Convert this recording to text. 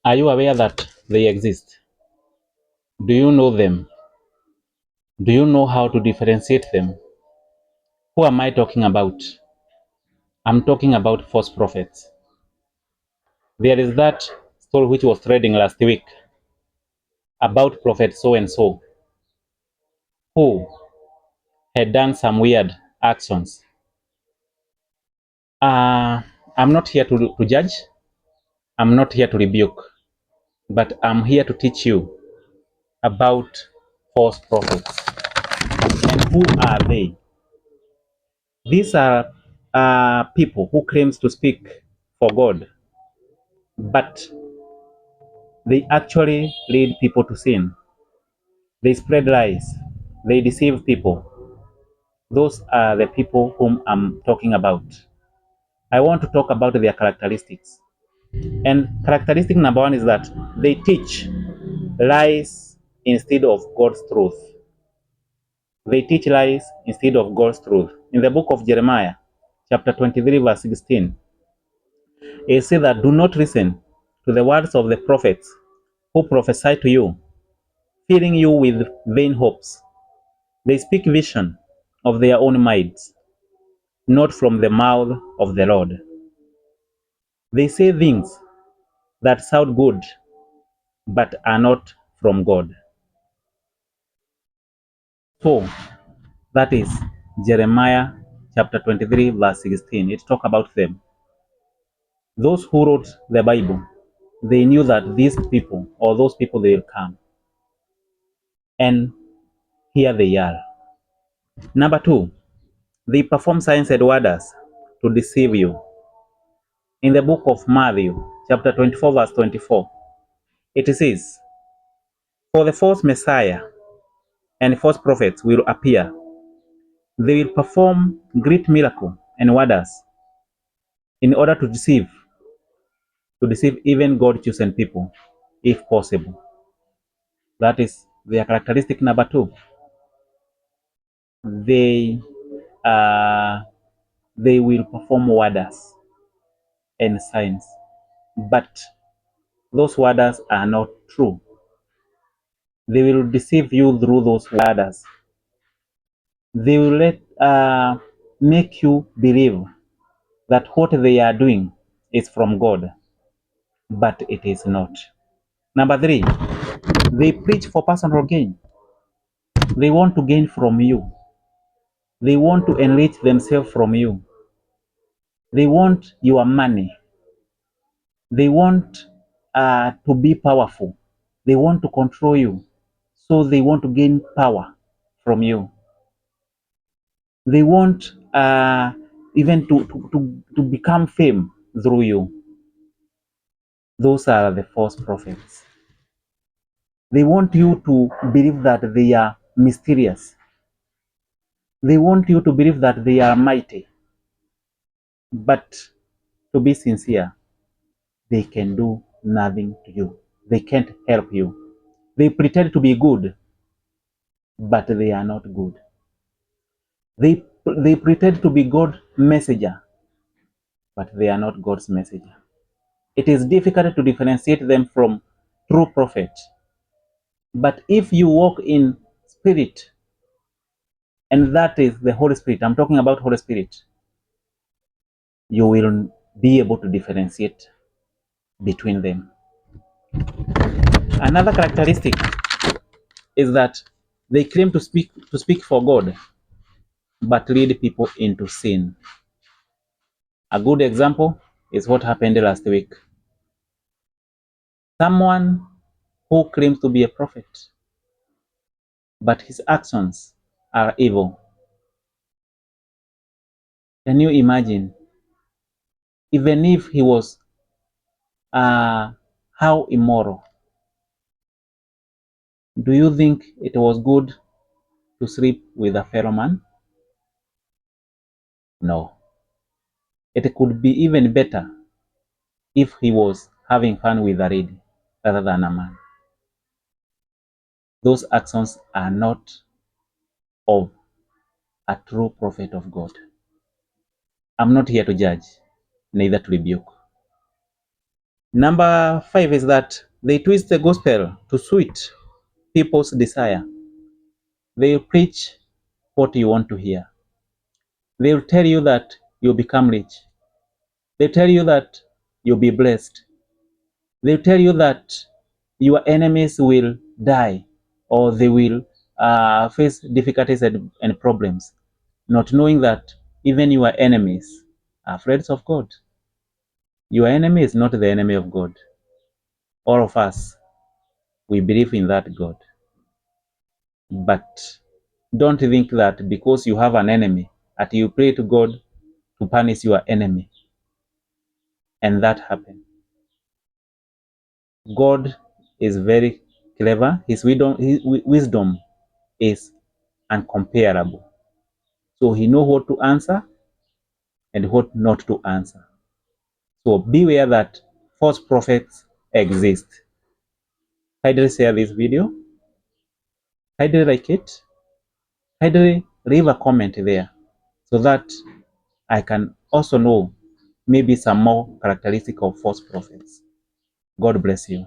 Are you aware that they exist? Do you know them? Do you know how to differentiate them? Who am I talking about? I'm talking about false prophets. There is that story which was trending last week about prophet so and so who had done some weird actions. I'm not here to judge, I'm not here to rebuke, but I'm here to teach you about false prophets. And who are they? These are people who claims to speak for God, but they actually lead people to sin. They spread lies. They deceive people. Those are the people whom I'm talking about. I want to talk about their characteristics. And characteristic number one is that they teach lies instead of God's truth. They teach lies instead of God's truth. In the book of Jeremiah, chapter 23, verse 16, it says that do not listen to the words of the prophets who prophesy to you, filling you with vain hopes. They speak vision of their own minds, not from the mouth of the Lord. They say things that sound good, but are not from God. So, that is Jeremiah chapter 23, verse 16. It talks about them. Those who wrote the Bible, they knew that these people or those people they will come. And here they are. Number two, they perform signs and wonders to deceive you. In the book of Matthew, chapter 24, verse 24, it says, for the false Messiah and false prophets will appear. They will perform great miracle and wonders in order to deceive even God chosen people, if possible. That is their characteristic number two. They uh, they will perform wonders and signs, but those wonders are not true. They will deceive you through those wonders. They will make you believe that what they are doing is from God, but it is not. Number three, they preach for personal gain. They want to gain from you. They want to enrich themselves from you. They want your money. They want to be powerful. They want to control you. So they want to gain power from you. They want even to become fame through you. Those are the false prophets. They want you to believe that they are mysterious. They want you to believe that they are mighty. But to be sincere, they can do nothing to you. They can't help you. They pretend to be good, but they are not good. They pretend to be God's messenger, but they are not God's messenger. It is difficult to differentiate them from true prophet. But if you walk in spirit, and that is the Holy Spirit, I'm talking about Holy Spirit, you will be able to differentiate between them. Another characteristic is that they claim to speak for God, but lead people into sin. A good example is what happened last week. Someone who claims to be a prophet, but his actions are evil. Can you imagine? Even if he was how immoral, do you think it was good to sleep with a fellow man? No. It could be even better if he was having fun with a lady rather than a man. Those actions are not of a true prophet of God. I'm not here to judge, neither to rebuke. Number 5 is that they twist the gospel to suit people's desire. They preach what you want to hear. They will tell you that you'll become rich. They tell you that you'll be blessed. They tell you that your enemies will die or they will face difficulties and problems, not knowing that even your enemies are friends of God. Your enemy is not the enemy of God. All of us, we believe in that God. But don't think that because you have an enemy, that you pray to God to punish your enemy. And that happened. God is very clever. His wisdom is uncomparable. So he knows what to answer and what not to answer. So beware that false prophets exist. Kindly share this video. Kindly like it. Kindly leave a comment there so that I can also know maybe some more characteristic of false prophets. God bless you.